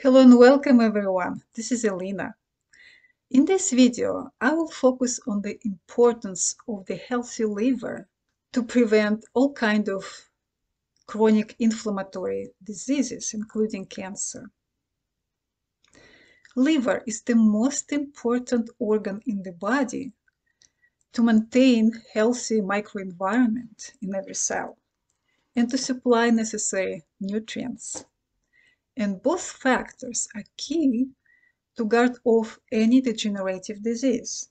Hello and welcome everyone. This is Alena. In this video, I will focus on the importance of the healthy liver to prevent all kinds of chronic inflammatory diseases, including cancer. Liver is the most important organ in the body to maintain healthy microenvironment in every cell and to supply necessary nutrients. And both factors are key to guard off any degenerative disease.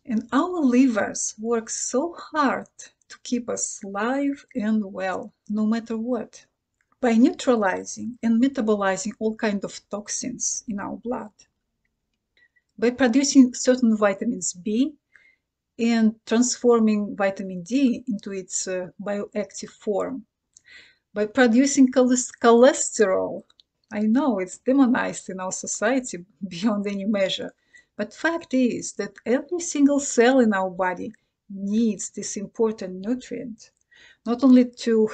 And our livers work so hard to keep us alive and well, no matter what, by neutralizing and metabolizing all kinds of toxins in our blood, by producing certain vitamins B and transforming vitamin D into its bioactive form, by producing cholesterol. I know it's demonized in our society beyond any measure, but fact is that every single cell in our body needs this important nutrient, not only to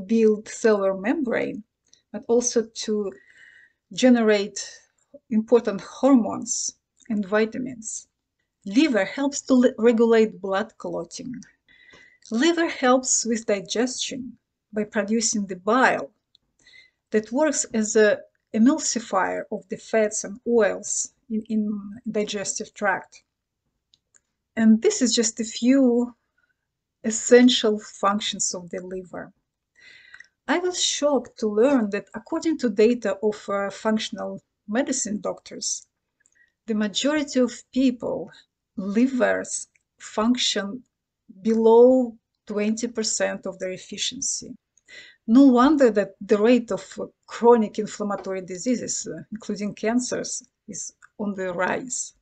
build cellular membrane, but also to generate important hormones and vitamins. Liver helps to regulate blood clotting. Liver helps with digestion by producing the bile that works as an emulsifier of the fats and oils in digestive tract. And this is just a few essential functions of the liver. I was shocked to learn that according to data of functional medicine doctors, the majority of people livers function below 20% of their efficiency. No wonder that the rate of chronic inflammatory diseases, including cancers, is on the rise.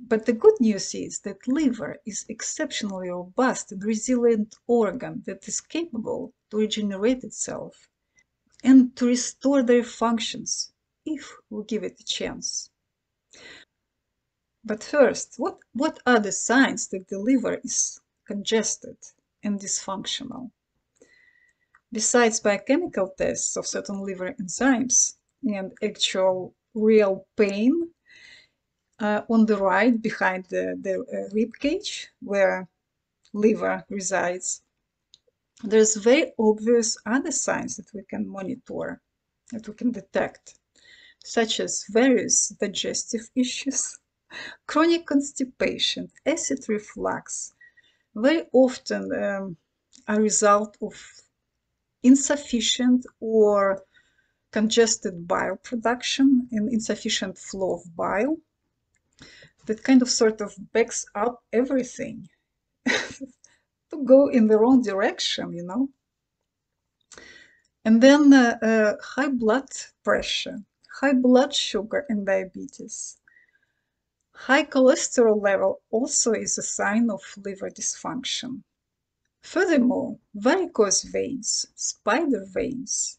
But the good news is that liver is exceptionally robust and resilient organ that is capable to regenerate itself and to restore their functions if we give it a chance. But first, what are the signs that the liver is congested and dysfunctional? Besides biochemical tests of certain liver enzymes and actual real pain on the right behind the rib cage where liver resides, there's very obvious other signs that we can monitor, that we can detect, such as various digestive issues, chronic constipation, acid reflux, very often a result of insufficient or congested bile production and insufficient flow of bile that kind of sort of backs up everything to go in the wrong direction, you know. And then high blood pressure, high blood sugar and diabetes. High cholesterol level also is a sign of liver dysfunction. Furthermore, varicose veins, spider veins,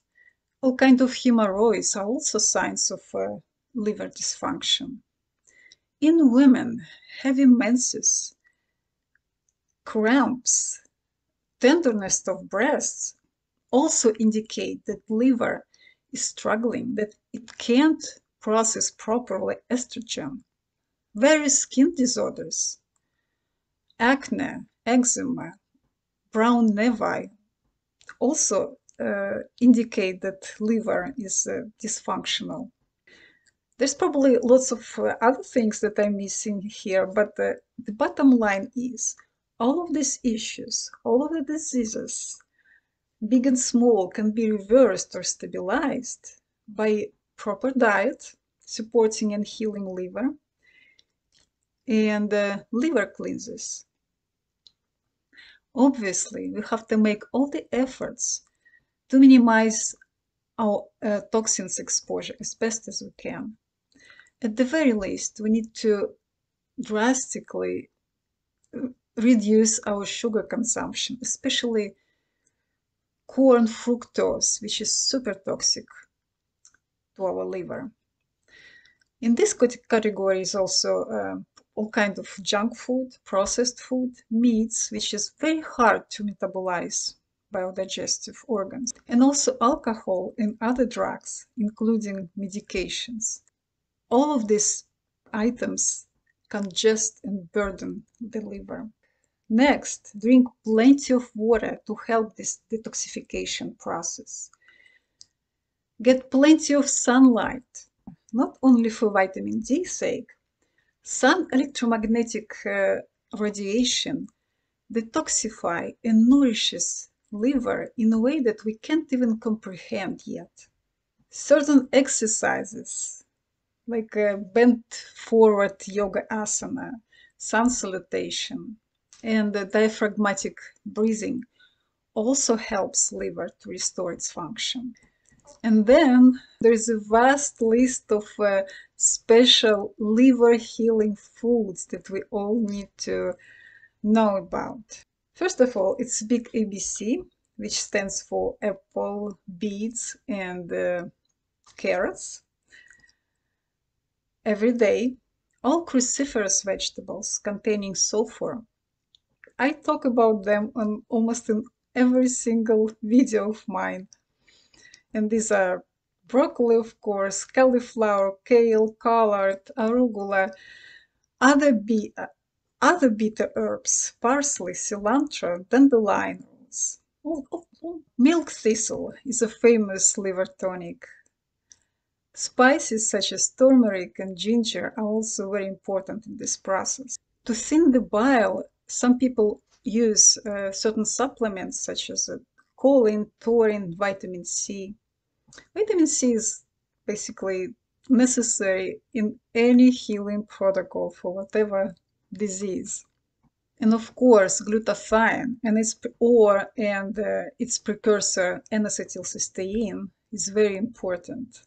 all kinds of hemorrhoids are also signs of liver dysfunction. In women, heavy menses, cramps, tenderness of breasts also indicate that liver is struggling, that it can't process properly estrogen. Various skin disorders, acne, eczema, brown nevi also indicate that liver is dysfunctional. There's probably lots of other things that I'm missing here, but the bottom line is all of these issues, all of the diseases, big and small, can be reversed or stabilized by proper diet, supporting and healing liver, and liver cleanses. Obviously, we have to make all the efforts to minimize our toxins exposure as best as we can. At the very least, we need to drastically reduce our sugar consumption, especially corn fructose, which is super toxic to our liver. In this category is also all kinds of junk food, processed food, meats, which is very hard to metabolize biodigestive organs, and also alcohol and other drugs, including medications. All of these items congest and burden the liver. Next, drink plenty of water to help this detoxification process. Get plenty of sunlight, not only for vitamin D sake. Sun electromagnetic radiation detoxify and nourishes liver in a way that we can't even comprehend yet. Certain exercises, like bent forward yoga asana, sun salutation, and diaphragmatic breathing, also helps liver to restore its function. And then there's a vast list of special liver healing foods that we all need to know about. First of all, it's big ABC, which stands for apple, beets, and carrots. Every day, all cruciferous vegetables containing sulfur. I talk about them on almost in every single video of mine. And these are broccoli, of course, cauliflower, kale, collard, arugula, other, other bitter herbs, parsley, cilantro, dandelion roots. Milk thistle is a famous liver tonic. Spices such as turmeric and ginger are also very important in this process. To thin the bile, some people use certain supplements such as choline, taurine, vitamin C. Vitamin C is basically necessary in any healing protocol for whatever disease. And of course, glutathione and its precursor N-acetylcysteine is very important.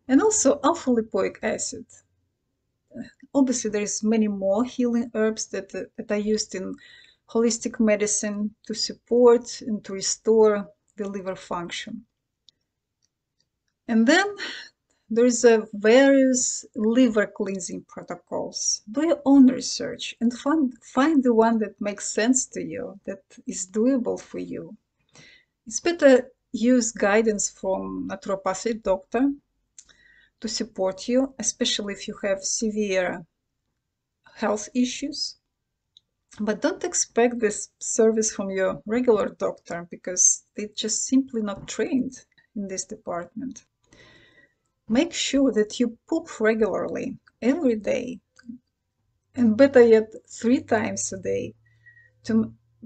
And also alpha-lipoic acid. Obviously, there is many more healing herbs that are used in holistic medicine to support and to restore the liver function. And then there's various liver cleansing protocols. Do your own research and find the one that makes sense to you, that is doable for you. It's better use guidance from naturopathic doctor to support you, especially if you have severe health issues. But don't expect this service from your regular doctor because they're just simply not trained in this department. Make sure that you poop regularly, every day, and better yet, 3 times a day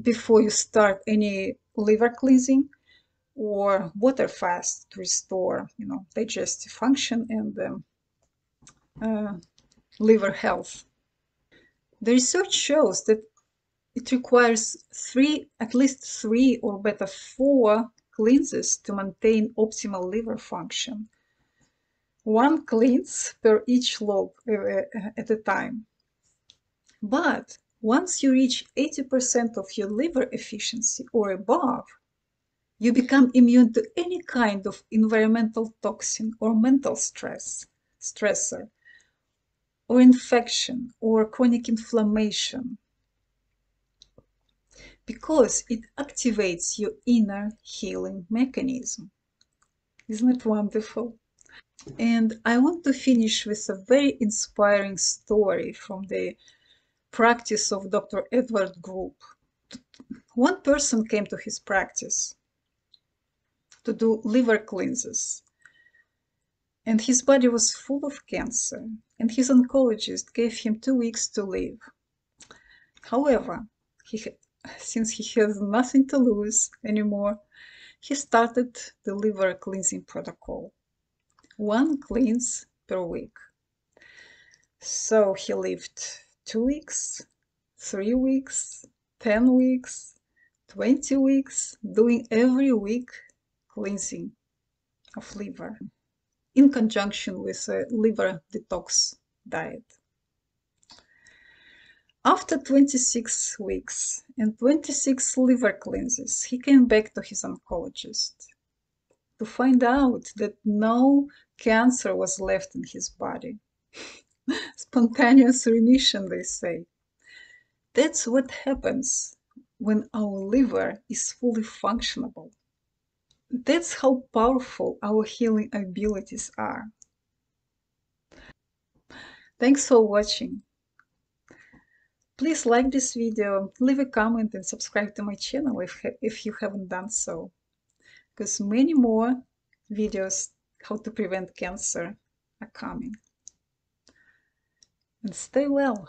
before you start any liver cleansing or water fast to restore, digestive function and liver health. The research shows that it requires at least 3 or better 4 cleanses to maintain optimal liver function. 1 cleanse per each lobe at a time. But once you reach 80% of your liver efficiency or above, you become immune to any kind of environmental toxin or mental stressor, or infection or chronic inflammation, because it activates your inner healing mechanism. Isn't it wonderful? And I want to finish with a very inspiring story from the practice of Dr. Edward Group. One person came to his practice to do liver cleanses, and his body was full of cancer, and his oncologist gave him 2 weeks to live. However, since he has nothing to lose anymore, he started the liver cleansing protocol. 1 cleanse per week. So he lived 2 weeks, 3 weeks, 10 weeks, 20 weeks, doing every week cleansing of liver in conjunction with a liver detox diet. After 26 weeks and 26 liver cleanses, he came back to his oncologist to find out that no cancer was left in his body. Spontaneous remission, they say. That's what happens when our liver is fully functionable. That's how powerful our healing abilities are. Thanks for watching. Please like this video, leave a comment and subscribe to my channel if you haven't done so, because many more videos how to prevent cancer are coming. And stay well.